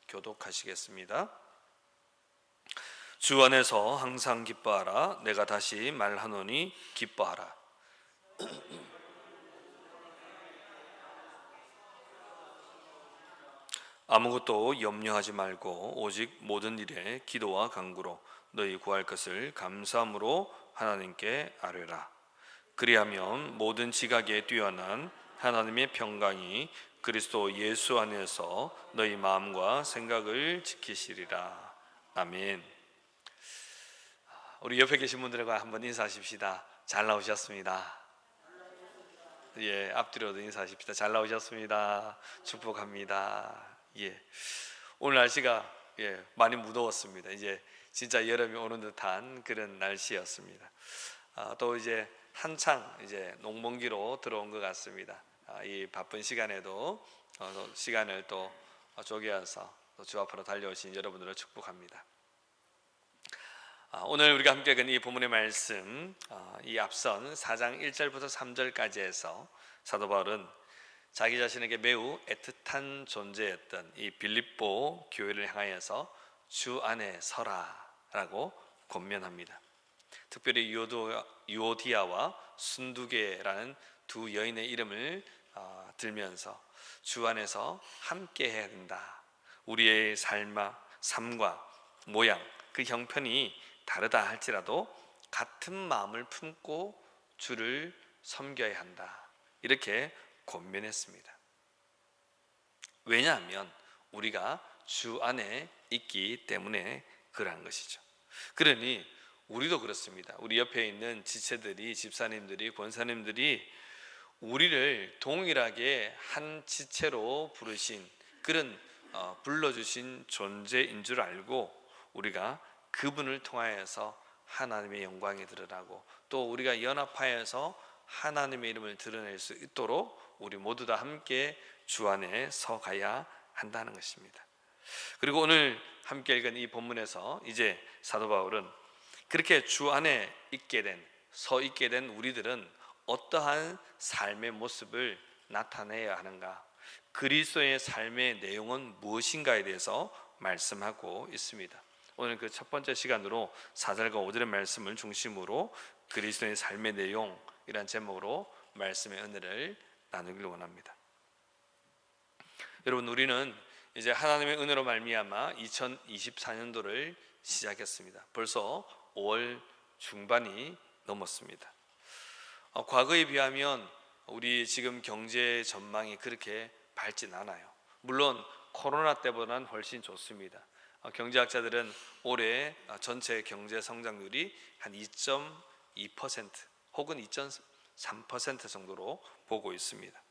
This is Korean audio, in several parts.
교독하시겠습니다. 주 안에서 항상 기뻐하라. 내가 다시 말하노니 기뻐하라. 아무것도 염려하지 말고 오직 모든 일에 기도와 간구로 너희 구할 것을 감사함으로 하나님께 아뢰라. 그리하면 모든 지각에 뛰어난 하나님의 평강이 그리스도 예수 안에서 너희 마음과 생각을 지키시리라. 아멘. 우리 옆에 계신 분들과 한번 인사하십시다. 잘 나오셨습니다. 예, 앞뒤로도 인사하십시다. 잘 나오셨습니다. 축복합니다. 예, 오늘 날씨가 많이 무더웠습니다. 이제 진짜 여름이 오는 듯한 그런 날씨였습니다. 또 이제 한창 이제 농번기로 들어온 것 같습니다. 이 바쁜 시간에도 시간을 또 쪼개어서 주 앞으로 달려오신 여러분들을 축복합니다. 오늘 우리가 함께 읽은 이 본문의 말씀, 이 앞선 4장 1절부터 3절까지 해서 사도 바울은 자기 자신에게 매우 애틋한 존재였던 이 빌립보 교회를 향하여서 주 안에 서라라고 권면합니다. 특별히 유오디아와 순두계라는 두 여인의 이름을 들면서 주 안에서 함께 해야 된다. 우리의 삶과 모양, 그 형편이 다르다 할지라도 같은 마음을 품고 주를 섬겨야 한다. 이렇게 권면했습니다. 왜냐하면 우리가 주 안에 있기 때문에 그러한 것이죠. 그러니 우리도 그렇습니다. 우리 옆에 있는 지체들이, 집사님들이, 권사님들이 우리를 동일하게 한 지체로 부르신 그런 불러주신 존재인 줄 알고 우리가 그분을 통하여서 하나님의 영광이 드러나고 또 우리가 연합하여서 하나님의 이름을 드러낼 수 있도록 우리 모두 다 함께 주 안에 서 가야 한다는 것입니다. 그리고 오늘 함께 읽은 이 본문에서 이제 사도 바울은 그렇게 주 안에 서 있게 된 우리들은 어떠한 삶의 모습을 나타내야 하는가, 그리스도의 삶의 내용은 무엇인가에 대해서 말씀하고 있습니다. 오늘 그 첫 번째 시간으로 4절과 5절의 말씀을 중심으로 그리스도의 삶의 내용이란 제목으로 말씀의 은혜를 나누길 원합니다. 여러분, 우리는 이제 하나님의 은혜로 말미암아 2024년도를 시작했습니다. 벌써 5월 중반이 넘었습니다. 과거에 비하면 우리 지금 경제 전망이 그렇게 밝진 않아요. 물론 코로나 때보다는 훨씬 좋습니다. 경제학자들은 올해 전체 경제 성장률이 한 2.2% 혹은 2.3% 정도로 보고 있습니다.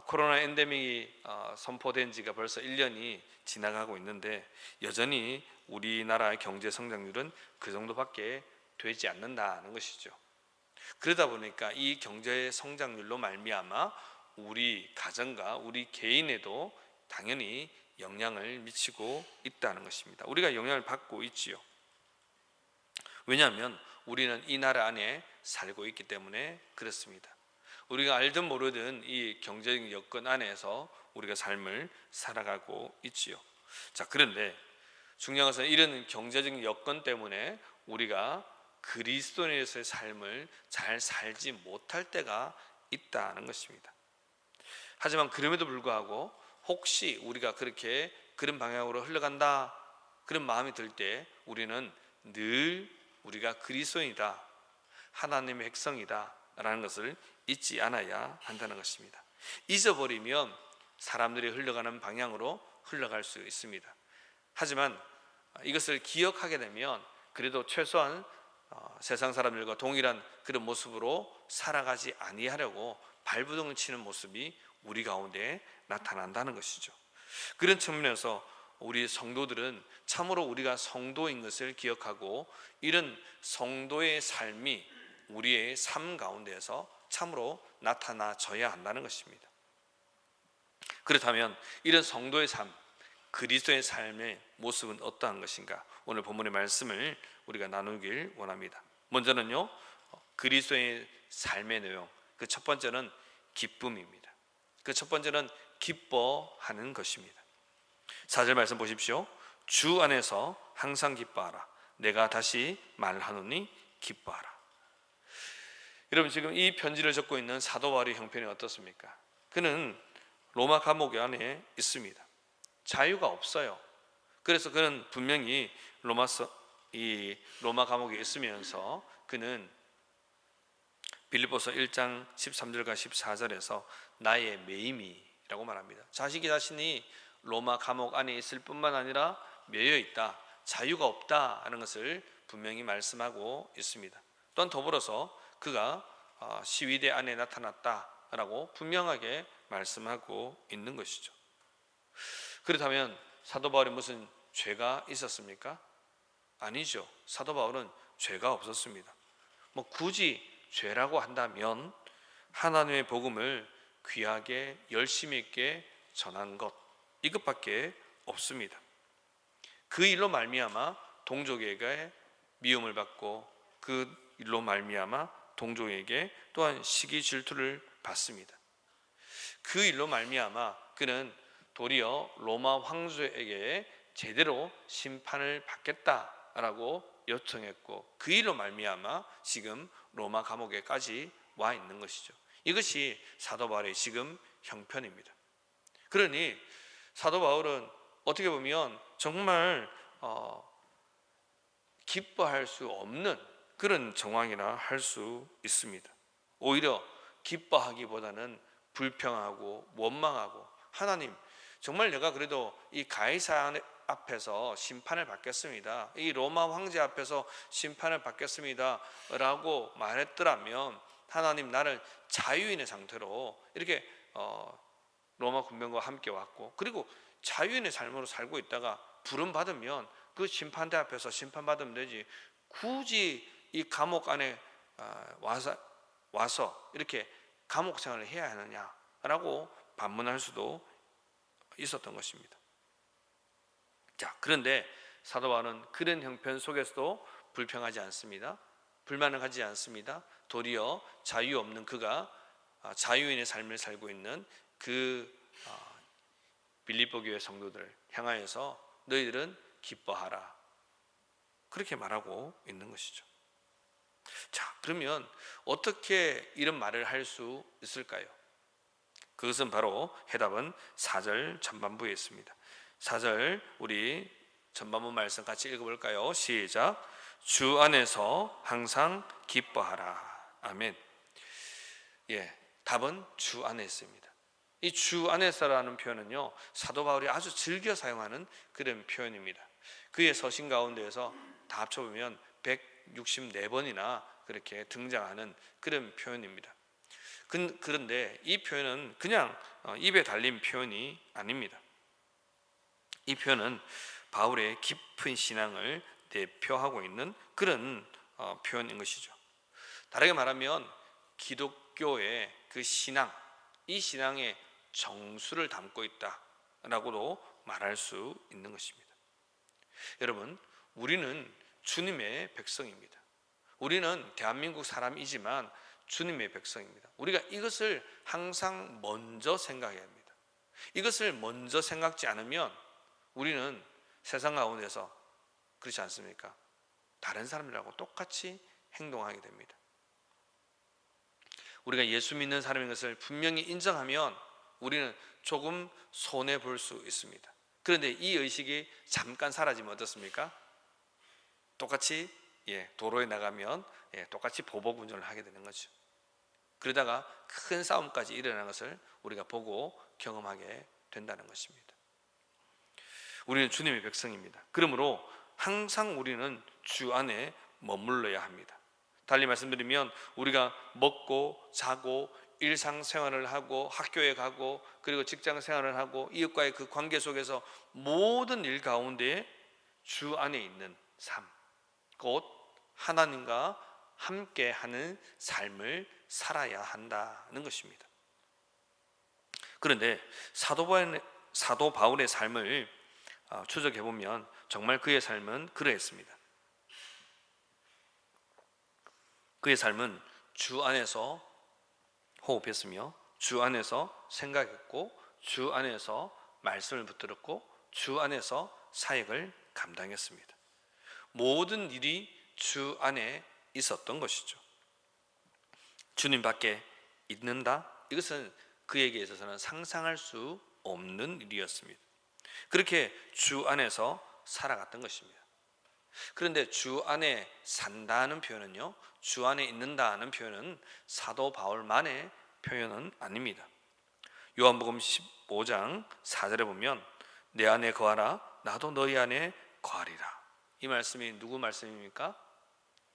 코로나 엔데믹이 선포된 지가 벌써 1년이 지나가고 있는데 여전히 우리나라의 경제 성장률은 그 정도밖에 되지 않는다는 것이죠. 그러다 보니까 이 경제 성장률로 말미암아 우리 가정과 우리 개인에도 당연히 영향을 미치고 있다는 것입니다. 우리가 영향을 받고 있지요. 왜냐하면 우리는 이 나라 안에 살고 있기 때문에 그렇습니다. 우리가 알든 모르든 이 경제적 여건 안에서 우리가 삶을 살아가고 있지요. 자, 그런데 중요한 것은 이런 경제적 여건 때문에 우리가 그리스도인으로서의 삶을 잘 살지 못할 때가 있다는 것입니다. 하지만 그럼에도 불구하고 혹시 우리가 그런 방향으로 흘러간다 그런 마음이 들 때 우리는 늘 우리가 그리스도인이다, 하나님의 백성이다 라는 것을 잊지 않아야 한다는 것입니다. 잊어버리면 사람들이 흘러가는 방향으로 흘러갈 수 있습니다. 하지만 이것을 기억하게 되면 그래도 최소한 세상 사람들과 동일한 그런 모습으로 살아가지 아니하려고 발버둥을 치는 모습이 우리 가운데 나타난다는 것이죠. 그런 측면에서 우리 성도들은 참으로 우리가 성도인 것을 기억하고 이런 성도의 삶이 우리의 삶 가운데에서 참으로 나타나져야 한다는 것입니다. 그렇다면 이런 성도의 삶, 그리스도의 삶의 모습은 어떠한 것인가? 오늘 본문의 말씀을 우리가 나누길 원합니다. 먼저는요, 그리스도의 삶의 내용, 그 첫 번째는 기쁨입니다. 그 첫 번째는 기뻐하는 것입니다. 4절 말씀 보십시오. 주 안에서 항상 기뻐하라. 내가 다시 말하노니 기뻐하라. 여러분, 지금 이 편지를 적고 있는 사도 바울의 형편이 어떻습니까? 그는 로마 감옥 안에 있습니다. 자유가 없어요. 그래서 그는 분명히 로마 감옥에 있으면서 그는 빌립보서 1장 13절과 14절에서 나의 매임이라고 말합니다. 자신이 로마 감옥 안에 있을 뿐만 아니라 매여 있다, 자유가 없다 하는 것을 분명히 말씀하고 있습니다. 또한 더불어서 그가 시위대 안에 나타났다라고 분명하게 말씀하고 있는 것이죠. 그렇다면 사도 바울이 무슨 죄가 있었습니까? 아니죠. 사도 바울은 죄가 없었습니다. 굳이 죄라고 한다면 하나님의 복음을 귀하게 열심히 있게 전한 것, 이것밖에 없습니다. 그 일로 말미암아 동족에게 미움을 받고 그 일로 말미암아 동족에게 또한 시기 질투를 받습니다. 그 일로 말미암아 그는 도리어 로마 황제에게 제대로 심판을 받겠다라고 요청했고, 그 일로 말미암아 지금 로마 감옥에까지 와 있는 것이죠. 이것이 사도 바울의 지금 형편입니다. 그러니 사도 바울은 어떻게 보면 정말 기뻐할 수 없는 그런 정황이라 할 수 있습니다. 오히려 기뻐하기보다는 불평하고 원망하고, 하나님, 정말 내가 그래도 이 가이사 앞에서 심판을 받겠습니다, 이 로마 황제 앞에서 심판을 받겠습니다 라고 말했더라면 하나님, 나를 자유인의 상태로 이렇게 로마 군병과 함께 왔고, 그리고 자유인의 삶으로 살고 있다가 부름받으면 그 심판대 앞에서 심판받으면 되지, 굳이 이 감옥 안에 와서 이렇게 감옥 생활을 해야 하느냐라고 반문할 수도 있었던 것입니다. 자, 그런데 사도 바울은 그런 형편 속에서도 불평하지 않습니다. 불만을 가지지 않습니다. 도리어 자유 없는 그가 자유인의 삶을 살고 있는 그 빌립보 교회 성도들을 향하여서 너희들은 기뻐하라, 그렇게 말하고 있는 것이죠. 자, 그러면 어떻게 이런 말을 할 수 있을까요? 그것은 바로 해답은 4절 전반부에 있습니다. 4절 우리 전반부 말씀 같이 읽어볼까요? 시작. 주 안에서 항상 기뻐하라. 아멘. 예, 답은 주 안에 있습니다. 이 주 안에서라는 표현은요, 사도 바울이 아주 즐겨 사용하는 그런 표현입니다. 그의 서신 가운데에서 다 합쳐보면 164번이나 그렇게 등장하는 그런 표현입니다. 그런데 이 표현은 그냥 입에 달린 표현이 아닙니다. 이 표현은 바울의 깊은 신앙을 대표하고 있는 그런 표현인 것이죠. 다르게 말하면 기독교의 그 신앙, 이 신앙의 정수를 담고 있다라고도 말할 수 있는 것입니다. 여러분, 우리는 주님의 백성입니다. 우리는 대한민국 사람이지만 주님의 백성입니다. 우리가 이것을 항상 먼저 생각해야 합니다. 이것을 먼저 생각지 않으면 우리는 세상 가운데서, 그렇지 않습니까? 다른 사람들하고 똑같이 행동하게 됩니다. 우리가 예수 믿는 사람인 것을 분명히 인정하면 우리는 조금 손해 볼 수 있습니다. 그런데 이 의식이 잠깐 사라지면 어떻습니까? 똑같이 도로에 나가면 똑같이 보복 운전을 하게 되는 거죠. 그러다가 큰 싸움까지 일어나는 것을 우리가 보고 경험하게 된다는 것입니다. 우리는 주님의 백성입니다. 그러므로 항상 우리는 주 안에 머물러야 합니다. 달리 말씀드리면 우리가 먹고 자고 일상생활을 하고 학교에 가고 그리고 직장생활을 하고 이웃과의 그 관계 속에서 모든 일 가운데 주 안에 있는 삶, 곧 하나님과 함께하는 삶을 살아야 한다는 것입니다. 그런데 사도 바울의 삶을 추적해 보면 정말 그의 삶은 그러했습니다. 그의 삶은 주 안에서 호흡했으며 주 안에서 생각했고 주 안에서 말씀을 붙들었고 주 안에서 사역을 감당했습니다. 모든 일이 주 안에 있었던 것이죠. 주님 밖에 있는다? 이것은 그에게 있어서는 상상할 수 없는 일이었습니다. 그렇게 주 안에서 살아갔던 것입니다. 그런데 주 안에 산다는 표현은요, 주 안에 있는다는 표현은 사도 바울만의 표현은 아닙니다. 요한복음 15장 4절에 보면 내 안에 거하라 나도 너희 안에 거하리라. 이 말씀이 누구 말씀입니까?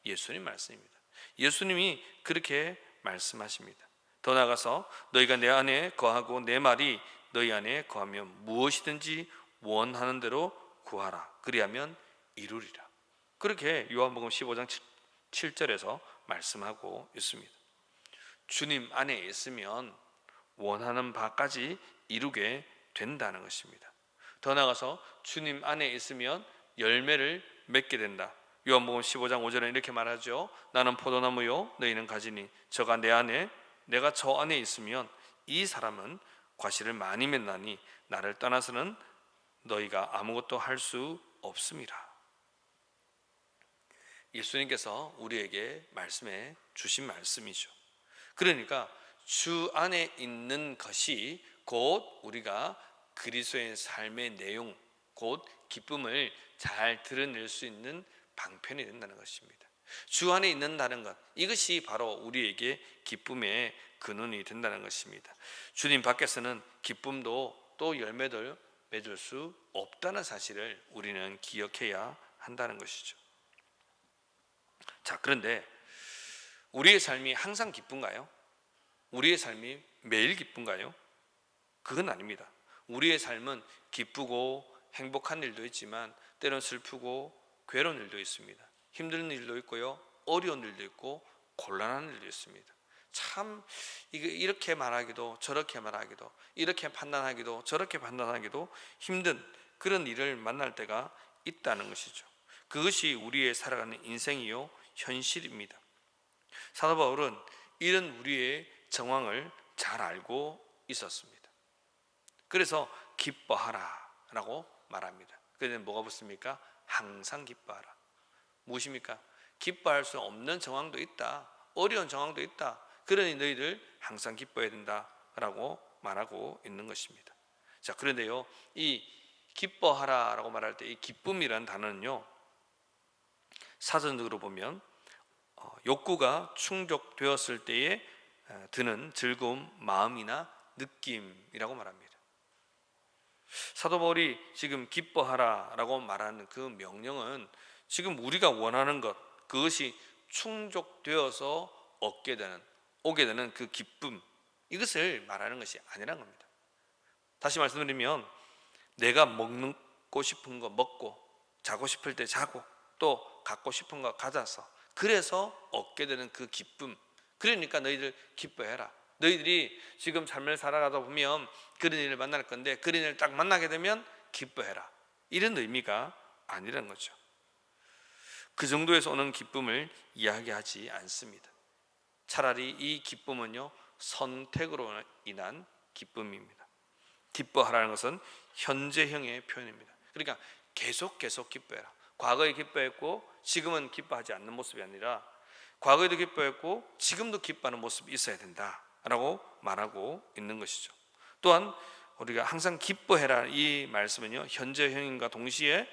예수님 말씀입니다. 예수님이 그렇게 말씀하십니다. 더 나아가서 너희가 내 안에 거하고 내 말이 너희 안에 거하면 무엇이든지 원하는 대로 구하라. 그리하면 이루리라. 그렇게 요한복음 15장 7절에서 말씀하고 있습니다. 주님 안에 있으면 원하는 바까지 이루게 된다는 것입니다. 더 나아가서 주님 안에 있으면 열매를 맺게 된다. 요한복음 15장 5절에 이렇게 말하죠. 나는 포도나무요 너희는 가지니 저가 내 안에 내가 저 안에 있으면 이 사람은 과실을 많이 맺나니 나를 떠나서는 너희가 아무것도 할 수 없음이라. 예수님께서 우리에게 말씀해 주신 말씀이죠. 그러니까 주 안에 있는 것이 곧 우리가 그리스도의 삶의 내용, 곧 기쁨을 잘 드러낼 수 있는 방편이 된다는 것입니다. 주 안에 있는다는 것, 이것이 바로 우리에게 기쁨의 근원이 된다는 것입니다. 주님 밖에서는 기쁨도 또 열매를 맺을 수 없다는 사실을 우리는 기억해야 한다는 것이죠. 자, 그런데 우리의 삶이 항상 기쁜가요? 우리의 삶이 매일 기쁜가요? 그건 아닙니다. 우리의 삶은 기쁘고 행복한 일도 있지만 때론 슬프고 괴로운 일도 있습니다. 힘든 일도 있고요, 어려운 일도 있고 곤란한 일도 있습니다. 참 이렇게 말하기도 저렇게 말하기도, 이렇게 판단하기도 저렇게 판단하기도 힘든 그런 일을 만날 때가 있다는 것이죠. 그것이 우리의 살아가는 인생이요 현실입니다. 사도 바울은 이런 우리의 정황을 잘 알고 있었습니다. 그래서 기뻐하라 라고 말합니다. 그런데 뭐가 붙습니까? 항상 기뻐하라. 무엇입니까? 기뻐할 수 없는 정황도 있다, 어려운 정황도 있다, 그러니 너희들 항상 기뻐해야 된다라고 말하고 있는 것입니다. 자, 그런데요, 이 기뻐하라라고 말할 때 이 기쁨이라는 단어는요, 사전적으로 보면 욕구가 충족되었을 때에 드는 즐거운 마음이나 느낌이라고 말합니다. 사도 바울이 지금 기뻐하라라고 말하는 그 명령은 지금 우리가 원하는 것, 그것이 충족되어서 오게 되는 그 기쁨, 이것을 말하는 것이 아니란 겁니다. 다시 말씀드리면 내가 먹고 싶은 거 먹고 자고 싶을 때 자고 또 갖고 싶은 거 가져서 그래서 얻게 되는 그 기쁨, 그러니까 너희들 기뻐해라. 너희들이 지금 삶을 살아가다 보면 그런 일을 만날 건데 그런 일을 딱 만나게 되면 기뻐해라, 이런 의미가 아니라는 거죠. 그 정도에서 오는 기쁨을 이야기하지 않습니다. 차라리 이 기쁨은요, 선택으로 인한 기쁨입니다. 기뻐하라는 것은 현재형의 표현입니다. 그러니까 계속 기뻐해라. 과거에 기뻐했고 지금은 기뻐하지 않는 모습이 아니라 과거에도 기뻐했고 지금도 기뻐하는 모습이 있어야 된다라고 말하고 있는 것이죠. 또한 우리가 항상 기뻐해라, 이 말씀은요, 현재형인과 동시에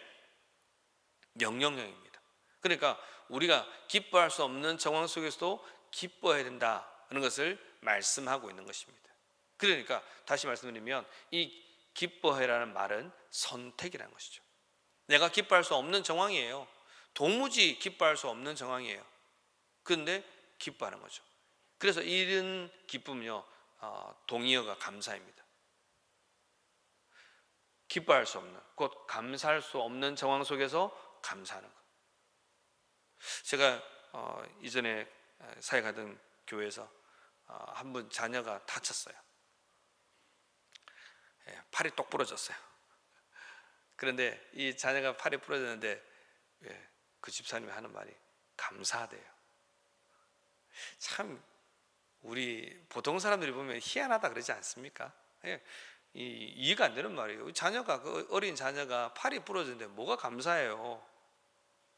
명령형입니다. 그러니까 우리가 기뻐할 수 없는 정황 속에서도 기뻐해야 된다는 것을 말씀하고 있는 것입니다. 그러니까 다시 말씀드리면 이 기뻐해라는 말은 선택이라는 것이죠. 내가 기뻐할 수 없는 정황이에요. 도무지 기뻐할 수 없는 정황이에요. 그런데 기뻐하는 거죠. 그래서 이런 기쁨은요, 동의어가 감사입니다. 기뻐할 수 없는, 곧 감사할 수 없는 정황 속에서 감사하는 것. 제가 이전에 사역하던 교회에서 한 분 자녀가 다쳤어요. 팔이 똑 부러졌어요. 그런데 이 자녀가 팔이 부러졌는데 그 집사님이 하는 말이 감사하대요. 참 우리 보통 사람들이 보면 희한하다 그러지 않습니까? 이해가 안 되는 말이에요. 자녀가, 그 어린 자녀가 팔이 부러졌는데 뭐가 감사해요?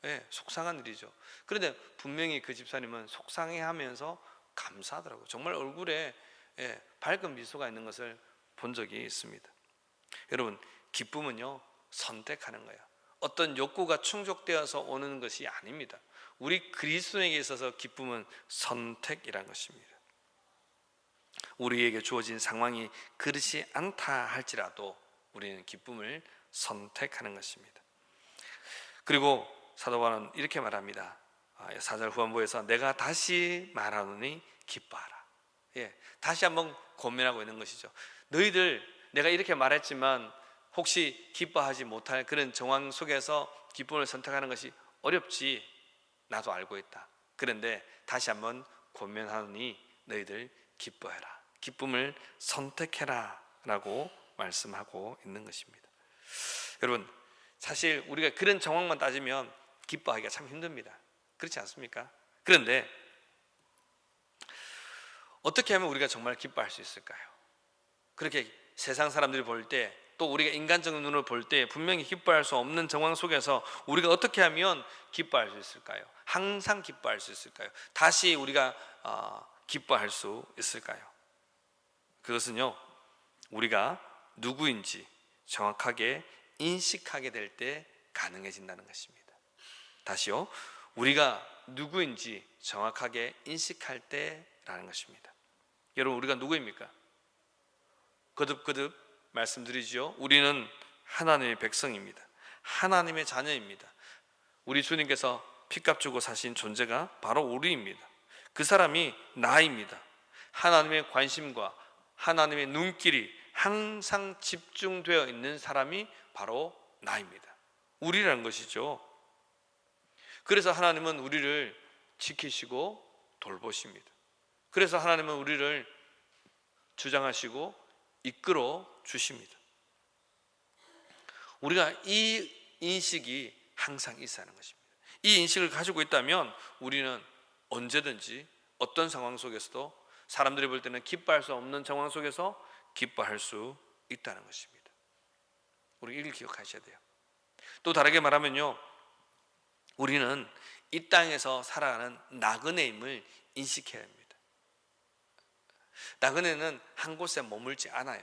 예, 속상한 일이죠. 그런데 분명히 그 집사님은 속상해하면서 감사하더라고요. 정말 얼굴에 밝은 미소가 있는 것을 본 적이 있습니다. 여러분, 기쁨은요, 선택하는 거예요. 어떤 욕구가 충족되어서 오는 것이 아닙니다. 우리 그리스도인에게 있어서 기쁨은 선택이란 것입니다. 우리에게 주어진 상황이 그렇지 않다 할지라도 우리는 기쁨을 선택하는 것입니다. 그리고 사도 바울은 이렇게 말합니다. 4절 후반부에서 내가 다시 말하노니 기뻐하라. 다시 한번 고민하고 있는 것이죠. 너희들, 내가 이렇게 말했지만 혹시 기뻐하지 못할 그런 정황 속에서 기쁨을 선택하는 것이 어렵지, 나도 알고 있다. 그런데 다시 한번 고민하노니 너희들 기뻐해라, 기쁨을 선택해라 라고 말씀하고 있는 것입니다. 여러분, 사실 우리가 그런 정황만 따지면 기뻐하기가 참 힘듭니다. 그렇지 않습니까? 그런데 어떻게 하면 우리가 정말 기뻐할 수 있을까요? 그렇게 세상 사람들이 볼 때, 또 우리가 인간적인 눈으로 볼 때 분명히 기뻐할 수 없는 정황 속에서 우리가 어떻게 하면 기뻐할 수 있을까요? 항상 기뻐할 수 있을까요? 다시 우리가 기뻐할 수 있을까요? 그것은요, 우리가 누구인지 정확하게 인식하게 될 때 가능해진다는 것입니다. 다시요, 우리가 누구인지 정확하게 인식할 때라는 것입니다. 여러분, 우리가 누구입니까? 거듭거듭 말씀드리죠. 우리는 하나님의 백성입니다. 하나님의 자녀입니다. 우리 주님께서 피값 주고 사신 존재가 바로 우리입니다. 그 사람이 나입니다. 하나님의 관심과 하나님의 눈길이 항상 집중되어 있는 사람이 바로 나입니다. 우리라는 것이죠. 그래서 하나님은 우리를 지키시고 돌보십니다. 그래서 하나님은 우리를 주장하시고 이끌어 주십니다. 우리가 이 인식이 항상 있어야 하는 것입니다. 이 인식을 가지고 있다면 우리는 언제든지 어떤 상황 속에서도, 사람들이 볼 때는 기뻐할 수 없는 상황 속에서 기뻐할 수 있다는 것입니다. 우리 이걸 기억하셔야 돼요. 또 다르게 말하면요, 우리는 이 땅에서 살아가는 나그네임을 인식해야 합니다. 나그네는 한 곳에 머물지 않아요.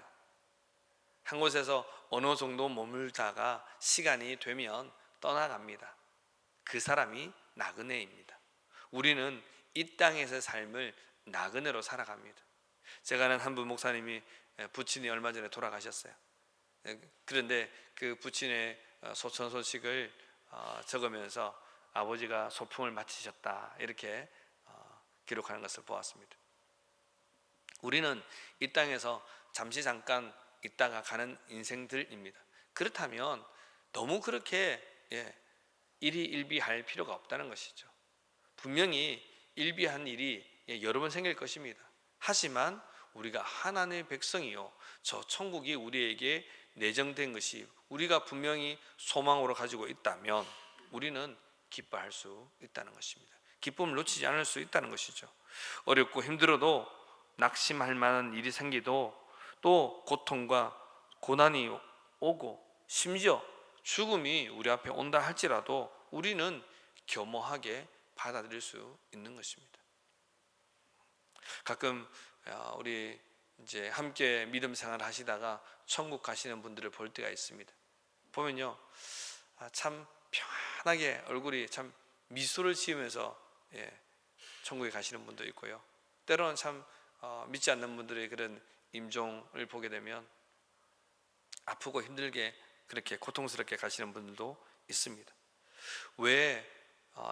한 곳에서 어느 정도 머물다가 시간이 되면 떠나갑니다. 그 사람이 나그네입니다. 우리는 이 땅에서의 삶을 나그네로 살아갑니다. 제가 아는 한 분 목사님이 부친이 얼마 전에 돌아가셨어요. 그런데 그 부친의 소천 소식을 적으면서 아버지가 소풍을 마치셨다, 이렇게 기록하는 것을 보았습니다. 우리는 이 땅에서 잠시 잠깐 있다가 가는 인생들입니다. 그렇다면 너무 그렇게 일희일비할 필요가 없다는 것이죠. 분명히 일비한 일이 여러 번 생길 것입니다. 하지만 우리가 하나님의 백성이요, 저 천국이 우리에게 내정된 것이 우리가 분명히 소망으로 가지고 있다면 우리는 기뻐할 수 있다는 것입니다. 기쁨을 놓치지 않을 수 있다는 것이죠. 어렵고 힘들어도, 낙심할 만한 일이 생기도, 또 고통과 고난이 오고 심지어 죽음이 우리 앞에 온다 할지라도 우리는 겸허하게 받아들일 수 있는 것입니다. 가끔 우리 이제 함께 믿음 생활 하시다가 천국 가시는 분들을 볼 때가 있습니다. 보면요, 참 편하게 얼굴이 참 미소를 지으면서 천국에 가시는 분도 있고요, 때로는 참 믿지 않는 분들의 그런 임종을 보게 되면 아프고 힘들게 그렇게 고통스럽게 가시는 분들도 있습니다. 왜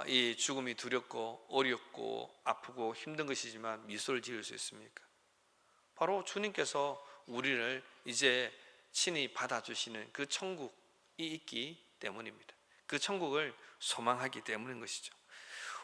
이 죽음이 두렵고 어렵고 아프고 힘든 것이지만 미소를 지을 수 있습니까? 바로 주님께서 우리를 이제 친히 받아주시는 그 천국이 있기 때문입니다. 그 천국을 소망하기 때문인 것이죠.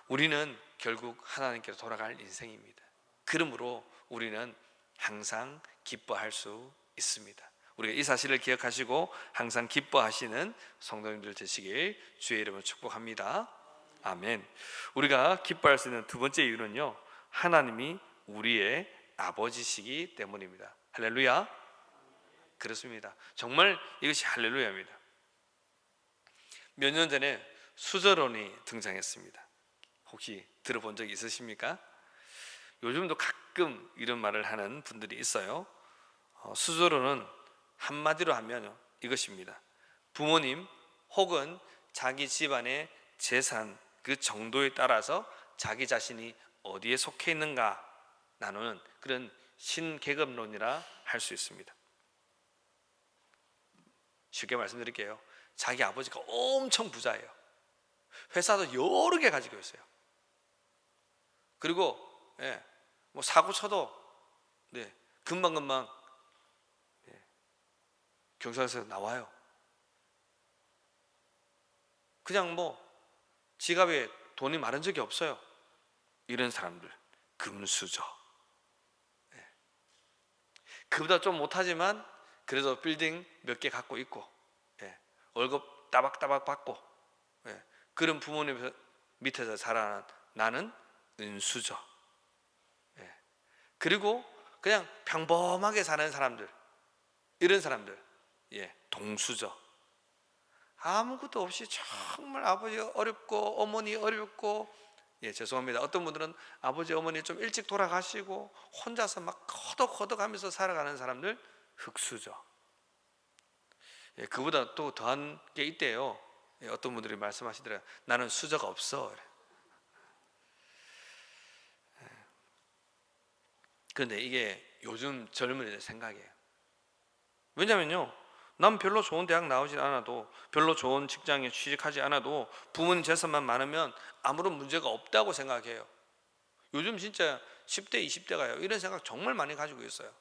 우리는 결국 하나님께로 돌아갈 인생입니다. 그러므로 우리는 항상 기뻐할 수 있습니다. 우리가 이 사실을 기억하시고 항상 기뻐하시는 성도님들 되시길 주의 이름으로 축복합니다. 아멘. 우리가 기뻐할 수 있는 두 번째 이유는요, 하나님이 우리의 아버지시기 때문입니다. 할렐루야. 그렇습니다. 정말 이것이 할렐루야입니다. 몇 년 전에 수저론이 등장했습니다. 혹시 들어본 적 있으십니까? 요즘도 가끔 이런 말을 하는 분들이 있어요. 수저론은 한마디로 하면 이것입니다. 부모님 혹은 자기 집안의 재산 그 정도에 따라서 자기 자신이 어디에 속해 있는가 나누는 그런 신계급론이라 할 수 있습니다. 쉽게 말씀드릴게요. 자기 아버지가 엄청 부자예요. 회사도 여러 개 가지고 있어요. 그리고 뭐 사고 쳐도 금방금방 경찰서에서 나와요. 그냥 뭐 지갑에 돈이 마른 적이 없어요. 이런 사람들 금수저. 그보다 좀 못하지만 그래도 빌딩 몇 개 갖고 있고 월급 따박따박 받고 그런 부모님 밑에서 자라난 나는 은수저. 그리고 그냥 평범하게 사는 사람들, 이런 사람들 동수저. 아무것도 없이 정말 아버지 어렵고 어머니 어렵고 죄송합니다. 어떤 분들은 아버지 어머니 좀 일찍 돌아가시고 혼자서 막 허덕허덕하면서 살아가는 사람들 흙수저. 그보다 또 더한 게 있대요. 어떤 분들이 말씀하시더라고요. 나는 수저가 없어. 그런데 이게 요즘 젊은이들 생각이에요. 왜냐면요, 난 별로 좋은 대학 나오지 않아도 별로 좋은 직장에 취직하지 않아도 부모님 재산만 많으면 아무런 문제가 없다고 생각해요. 요즘 진짜 10대, 20대가요 이런 생각 정말 많이 가지고 있어요.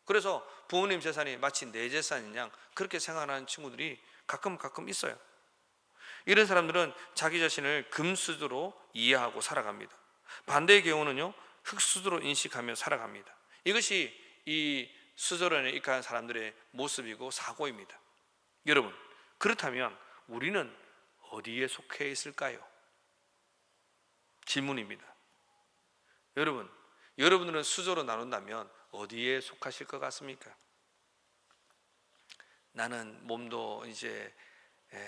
그래서 부모님 재산이 마치 내 재산인 양 그렇게 생각하는 친구들이 가끔 있어요. 이런 사람들은 자기 자신을 금수저로 이해하고 살아갑니다. 반대의 경우는요, 흙수저로 인식하며 살아갑니다. 이것이 이 수저론에 익한 사람들의 모습이고 사고입니다. 여러분, 그렇다면 우리는 어디에 속해 있을까요? 질문입니다. 여러분들은 수저로 나눈다면 어디에 속하실 것 같습니까? 나는 몸도 이제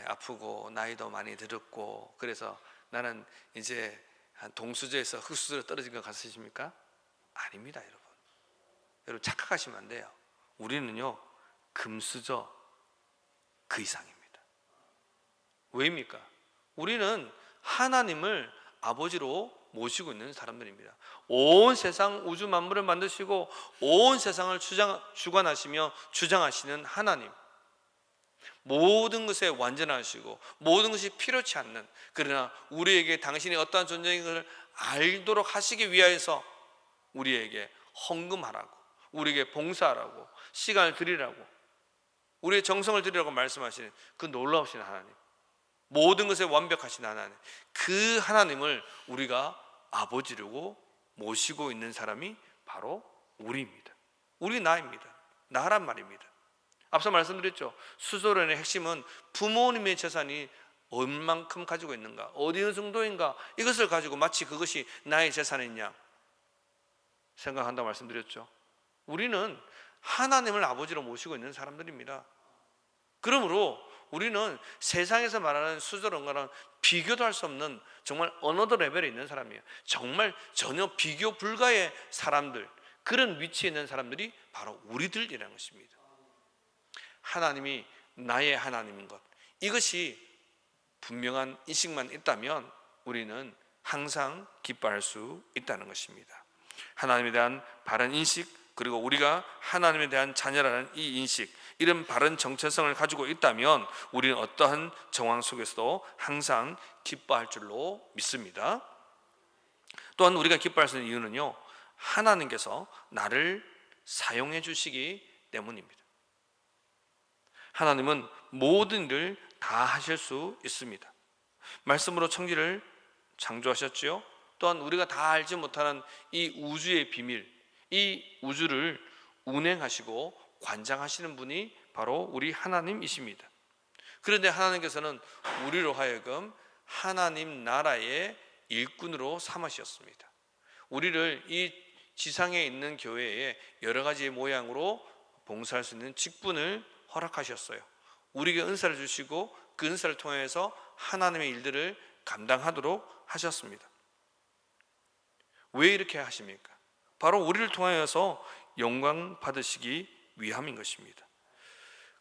아프고 나이도 많이 들었고 그래서 나는 이제 한 동수저에서 흙수저로 떨어진 것 같으십니까? 아닙니다, 여러분. 여러분 착각하시면 안 돼요. 우리는요 금수저 그 이상입니다. 왜입니까? 우리는 하나님을 아버지로 모시고 있는 사람들입니다. 온 세상 우주 만물을 만드시고 온 세상을 주관하시며 주장하시는 하나님, 모든 것에 완전하시고 모든 것이 필요치 않는, 그러나 우리에게 당신이 어떠한 존재인 것을 알도록 하시기 위하여서 우리에게 헌금하라고, 우리에게 봉사하라고, 시간을 드리라고, 우리의 정성을 드리라고 말씀하시는 그 놀라우신 하나님, 모든 것에 완벽하신 하나님, 그 하나님을 우리가 아버지라고 모시고 있는 사람이 바로 우리입니다. 우리 나입니다. 나란 말입니다. 앞서 말씀드렸죠. 수저론의 핵심은 부모님의 재산이 얼만큼 가지고 있는가, 어느 정도인가, 이것을 가지고 마치 그것이 나의 재산이냐 생각한다고 말씀드렸죠. 우리는 하나님을 아버지로 모시고 있는 사람들입니다. 그러므로 우리는 세상에서 말하는 수저론과는 비교도 할 수 없는 정말 어너더 레벨에 있는 사람이에요. 정말 전혀 비교 불가의 사람들, 그런 위치에 있는 사람들이 바로 우리들이라는 것입니다. 하나님이 나의 하나님인 것, 이것이 분명한 인식만 있다면 우리는 항상 기뻐할 수 있다는 것입니다. 하나님에 대한 바른 인식, 그리고 우리가 하나님에 대한 자녀라는 이 인식, 이런 바른 정체성을 가지고 있다면 우리는 어떠한 정황 속에서도 항상 기뻐할 줄로 믿습니다. 또한 우리가 기뻐할 수 있는 이유는요, 하나님께서 나를 사용해 주시기 때문입니다. 하나님은 모든 일을 다 하실 수 있습니다. 말씀으로 천지를 창조하셨지요. 또한 우리가 다 알지 못하는 이 우주의 비밀, 이 우주를 운행하시고 관장하시는 분이 바로 우리 하나님이십니다. 그런데 하나님께서는 우리로 하여금 하나님 나라의 일꾼으로 삼으셨습니다. 우리를 이 지상에 있는 교회에 여러 가지 모양으로 봉사할 수 있는 직분을 허락하셨어요. 우리에게 은사를 주시고 그 은사를 통해서 하나님의 일들을 감당하도록 하셨습니다. 왜 이렇게 하십니까? 바로 우리를 통하여서 영광 받으시기 위함인 것입니다.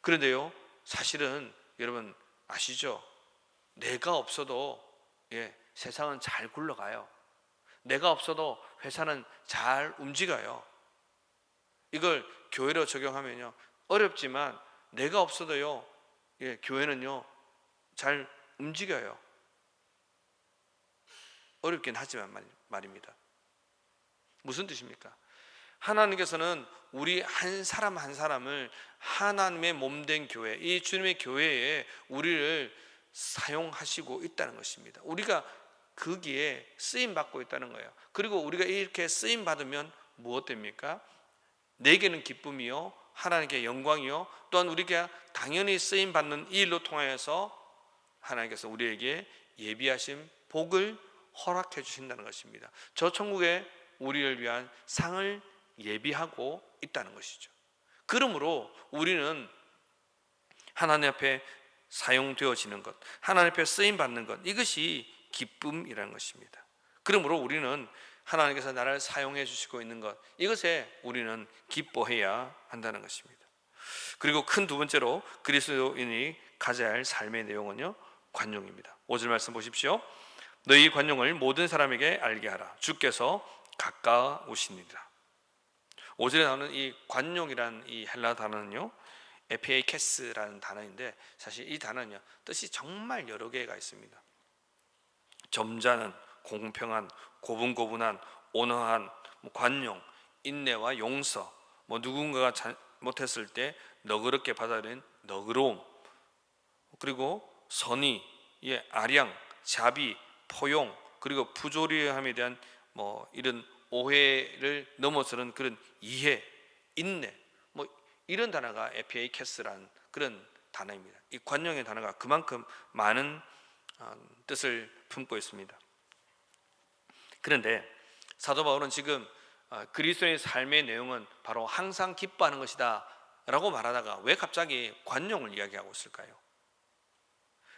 그런데요, 사실은 여러분 아시죠? 내가 없어도 세상은 잘 굴러가요. 내가 없어도 회사는 잘 움직여요. 이걸 교회로 적용하면요, 어렵지만 내가 없어도요, 교회는요 잘 움직여요. 어렵긴 하지만 말입니다. 무슨 뜻입니까? 하나님께서는 우리 한 사람 한 사람을 하나님의 몸된 교회, 이 주님의 교회에 우리를 사용하시고 있다는 것입니다. 우리가 거기에 쓰임 받고 있다는 거예요. 그리고 우리가 이렇게 쓰임 받으면 무엇 됩니까? 내게는 기쁨이요, 하나님께 영광이요, 또한 우리가 당연히 쓰임 받는 이 일로 통하여서 하나님께서 우리에게 예비하신 복을 허락해 주신다는 것입니다. 저 천국에 우리를 위한 상을 예비하고 있다는 것이죠. 그러므로 우리는 하나님 앞에 사용되어지는 것, 하나님 앞에 쓰임 받는 것, 이것이 기쁨이라는 것입니다. 그러므로 우리는 하나님께서 나를 사용해 주시고 있는 것, 이것에 우리는 기뻐해야 한다는 것입니다. 그리고 큰 두 번째로 그리스도인이 가져야 할 삶의 내용은요, 관용입니다. 5절 말씀 보십시오. 너희 관용을 모든 사람에게 알게 하라. 주께서 가까우시니라. 5절에 나오는 이 관용이라는 이 헬라 단어는요, 에피에이케스라는 단어인데, 사실 이 단어는요 뜻이 정말 여러 개가 있습니다. 점잖은, 공평한, 고분고분한, 온화한, 관용, 인내와 용서, 누군가가 잘못했을 때 너그럽게 받아들이는 너그러움, 그리고 선의, 아량, 자비, 포용, 그리고 부조리함에 대한 이런 오해를 넘어서는 그런 이해, 인내, 이런 단어가 에피에이케스라는 그런 단어입니다. 이 관용의 단어가 그만큼 많은 뜻을 품고 있습니다. 그런데 사도 바울은 지금 그리스도의 삶의 내용은 바로 항상 기뻐하는 것이다 라고 말하다가 왜 갑자기 관용을 이야기하고 있을까요?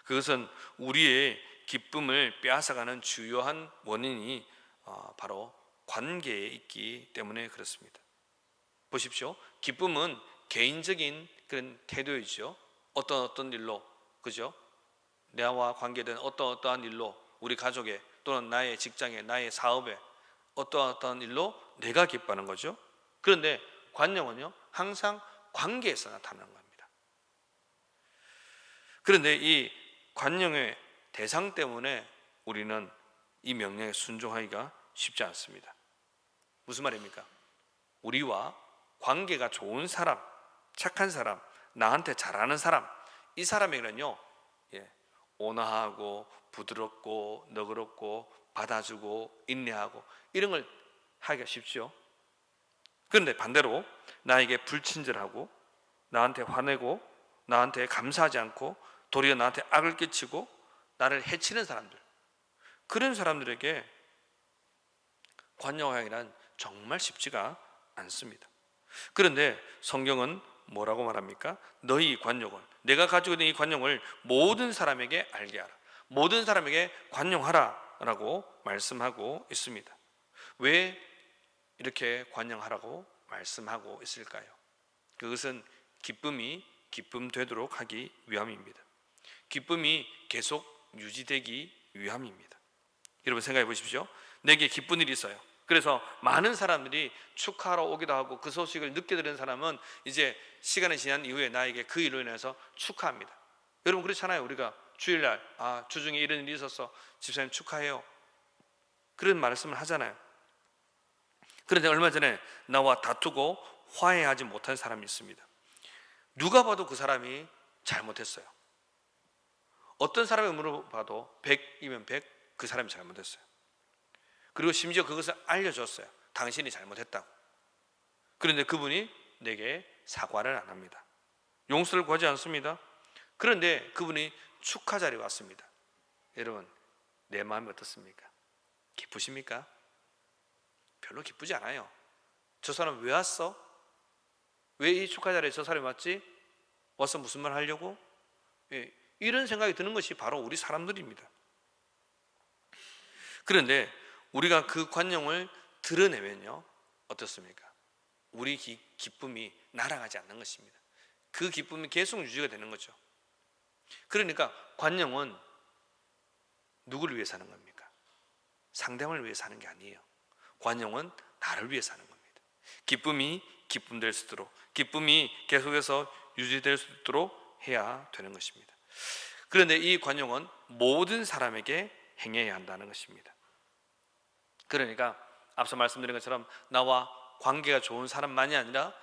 그것은 우리의 기쁨을 빼앗아가는 주요한 원인이 바로 관계에 있기 때문에 그렇습니다. 보십시오. 기쁨은 개인적인 그런 태도이죠. 어떤 일로, 그죠? 나와 관계된 어떠한 일로, 우리 가족에, 또는 나의 직장에, 나의 사업에 어떠한 일로 내가 기뻐하는 거죠. 그런데 관용은요, 항상 관계에서 나타나는 겁니다. 그런데 이 관용의 대상 때문에 우리는 이 명령에 순종하기가 쉽지 않습니다. 무슨 말입니까? 우리와 관계가 좋은 사람, 착한 사람, 나한테 잘하는 사람, 이 사람에게는요, 온화하고 부드럽고 너그럽고 받아주고 인내하고 이런 걸 하기가 쉽죠. 그런데 반대로 나에게 불친절하고 나한테 화내고 나한테 감사하지 않고 도리어 나한테 악을 끼치고 나를 해치는 사람들, 그런 사람들에게 관용하기란 정말 쉽지가 않습니다. 그런데 성경은 뭐라고 말합니까? 너희 관용을, 내가 가지고 있는 이 관용을 모든 사람에게 알게 하라, 모든 사람에게 관용하라 라고 말씀하고 있습니다. 왜 이렇게 관용하라고 말씀하고 있을까요? 그것은 기쁨이 기쁨 되도록 하기 위함입니다. 기쁨이 계속 유지되기 위함입니다. 여러분 생각해 보십시오. 내게 기쁜 일이 있어요. 그래서 많은 사람들이 축하하러 오기도 하고 그 소식을 늦게 들은 사람은 이제 시간이 지난 이후에 나에게 그 일로 인해서 축하합니다. 여러분 그렇잖아요. 우리가 주일날 주중에 이런 일이 있어서 집사님 축하해요, 그런 말씀을 하잖아요. 그런데 얼마 전에 나와 다투고 화해하지 못한 사람이 있습니다. 누가 봐도 그 사람이 잘못했어요. 어떤 사람이 물어봐도 100이면 100 그 사람이 잘못했어요. 그리고 심지어 그것을 알려줬어요. 당신이 잘못했다고. 그런데 그분이 내게 사과를 안 합니다. 용서를 구하지 않습니다. 그런데 그분이 축하 자리에 왔습니다. 여러분 내 마음이 어떻습니까? 기쁘십니까? 별로 기쁘지 않아요. 저 사람 왜 왔어? 왜 이 축하 자리에 저 사람이 왔지? 와서 무슨 말 하려고? 예, 이런 생각이 드는 것이 바로 우리 사람들입니다. 그런데 우리가 그 관용을 드러내면요, 어떻습니까? 우리 기쁨이 날아가지 않는 것입니다. 그 기쁨이 계속 유지가 되는 거죠. 그러니까 관용은 누구를 위해 사는 겁니까? 상대방을 위해 사는 게 아니에요. 관용은 나를 위해 사는 겁니다. 기쁨이 기쁨될 수 있도록, 기쁨이 계속해서 유지될 수 있도록 해야 되는 것입니다. 그런데 이 관용은 모든 사람에게 행해야 한다는 것입니다. 그러니까 앞서 말씀드린 것처럼 나와 관계가 좋은 사람만이 아니라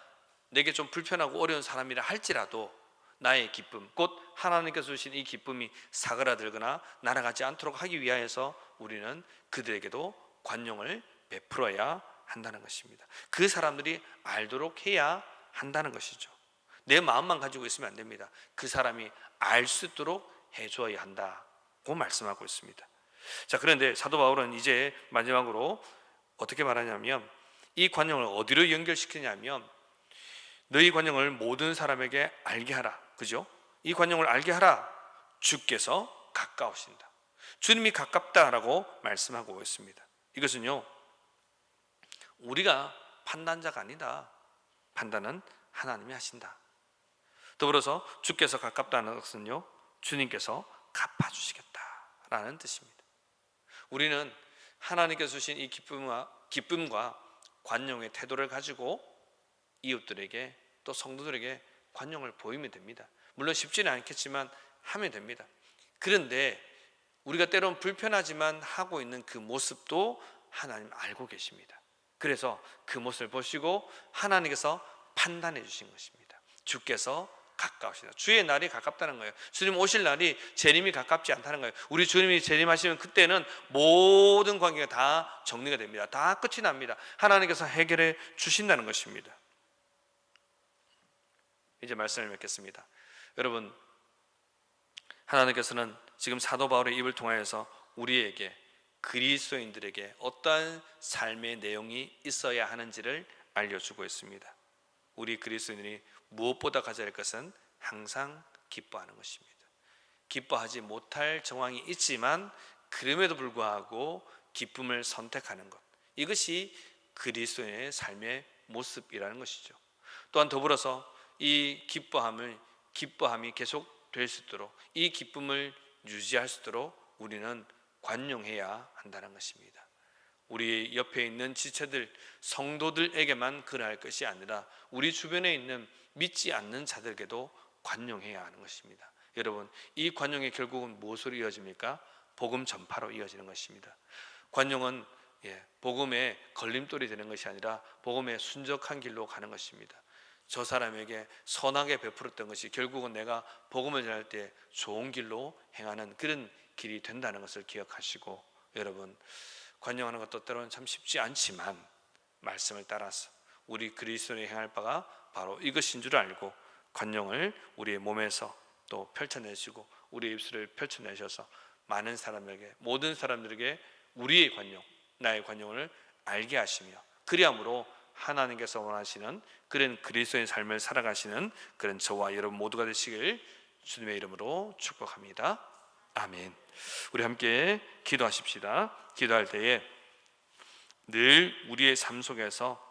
내게 좀 불편하고 어려운 사람이라 할지라도 나의 기쁨, 곧 하나님께서 주신 이 기쁨이 사그라들거나 날아가지 않도록 하기 위하여서 우리는 그들에게도 관용을 베풀어야 한다는 것입니다. 그 사람들이 알도록 해야 한다는 것이죠. 내 마음만 가지고 있으면 안 됩니다. 그 사람이 알 수 있도록 해줘야 한다고 말씀하고 있습니다. 자, 그런데 사도 바울은 이제 마지막으로 어떻게 말하냐면 이 관용을 어디로 연결시키냐면 너희 관용을 모든 사람에게 알게 하라. 그죠? 이 관용을 알게 하라. 주께서 가까우신다. 주님이 가깝다라고 말씀하고 있습니다. 이것은요, 우리가 판단자가 아니다. 판단은 하나님이 하신다. 더불어서 주께서 가깝다는 것은요, 주님께서 갚아주시겠다라는 뜻입니다. 우리는 하나님께서 주신 이 기쁨과 관용의 태도를 가지고 이웃들에게 또 성도들에게 관용을 보이면 됩니다. 물론 쉽지는 않겠지만 하면 됩니다. 그런데 우리가 때로는 불편하지만 하고 있는 그 모습도 하나님 알고 계십니다. 그래서 그 모습을 보시고 하나님께서 판단해 주신 것입니다. 주께서 가까우시다. 주의 날이 가깝다는 거예요. 주님 오실 날이 재림이 가깝지 않다는 거예요. 우리 주님이 재림하시면 그때는 모든 관계가 다 정리가 됩니다. 다 끝이 납니다. 하나님께서 해결해 주신다는 것입니다. 이제 말씀을 맺겠습니다. 여러분, 하나님께서는 지금 사도 바울의 입을 통하여서 우리에게, 그리스도인들에게 어떠한 삶의 내용이 있어야 하는지를 알려주고 있습니다. 우리 그리스도인들이 무엇보다 가져야 할 것은 항상 기뻐하는 것입니다. 기뻐하지 못할 정황이 있지만 그럼에도 불구하고 기쁨을 선택하는 것, 이것이 그리스도인의 삶의 모습이라는 것이죠. 또한 더불어서 이 기뻐함이 계속 될 수 있도록, 이 기쁨을 유지할 수 있도록 우리는 관용해야 한다는 것입니다. 우리 옆에 있는 지체들, 성도들에게만 그러할 것이 아니라 우리 주변에 있는 믿지 않는 자들에게도 관용해야 하는 것입니다. 여러분, 이 관용이 결국은 무엇으로 이어집니까? 복음 전파로 이어지는 것입니다. 관용은 복음의 걸림돌이 되는 것이 아니라 복음의 순적한 길로 가는 것입니다. 저 사람에게 선하게 베풀었던 것이 결국은 내가 복음을 전할 때 좋은 길로 행하는 그런 길이 된다는 것을 기억하시고, 여러분, 관용하는 것도 때로는 참 쉽지 않지만 말씀을 따라서 우리 그리스도인이 행할 바가 바로 이것인 줄 알고 관용을 우리의 몸에서 또 펼쳐내시고 우리의 입술을 펼쳐내셔서 많은 사람에게, 모든 사람들에게 우리의 관용, 나의 관용을 알게 하시며, 그리함으로 하나님께서 원하시는 그런 그리스도의 삶을 살아가시는 그런 저와 여러분 모두가 되시길 주님의 이름으로 축복합니다. 아멘. 우리 함께 기도하십시다. 기도할 때에 늘 우리의 삶 속에서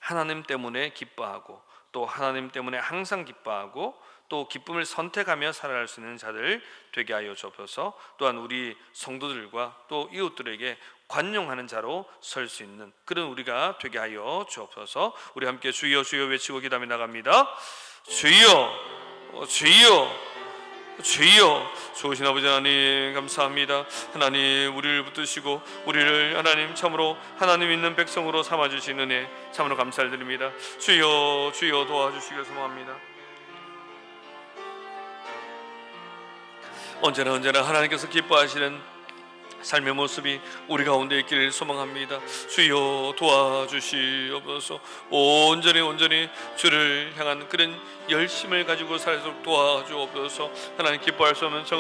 하나님 때문에 기뻐하고 또 하나님 때문에 항상 기뻐하고 또 기쁨을 선택하며 살아갈 수 있는 자들 되게 하여 주옵소서. 또한 우리 성도들과 또 이웃들에게 관용하는 자로 설 수 있는 그런 우리가 되게 하여 주옵소서. 우리 함께 주여 주여 외치고 기도하며 나갑니다. 주여 주여 주여. 좋으신 아버지 하나님 감사합니다. 하나님, 우리를 붙드시고 우리를 하나님 참으로 하나님 있는 백성으로 삼아주신 은혜 참으로 감사를 드립니다. 주여 주여 도와주시길 소망합니다. 언제나 하나님께서 기뻐하시는 삶의 모습이 우리 가운데 있기를 소망합니다. 주여 도와주시옵소서. 온전히 주를 향한 그런 열심을 가지고 살도록 도와주옵소서. 하나님, 기뻐할 수 없는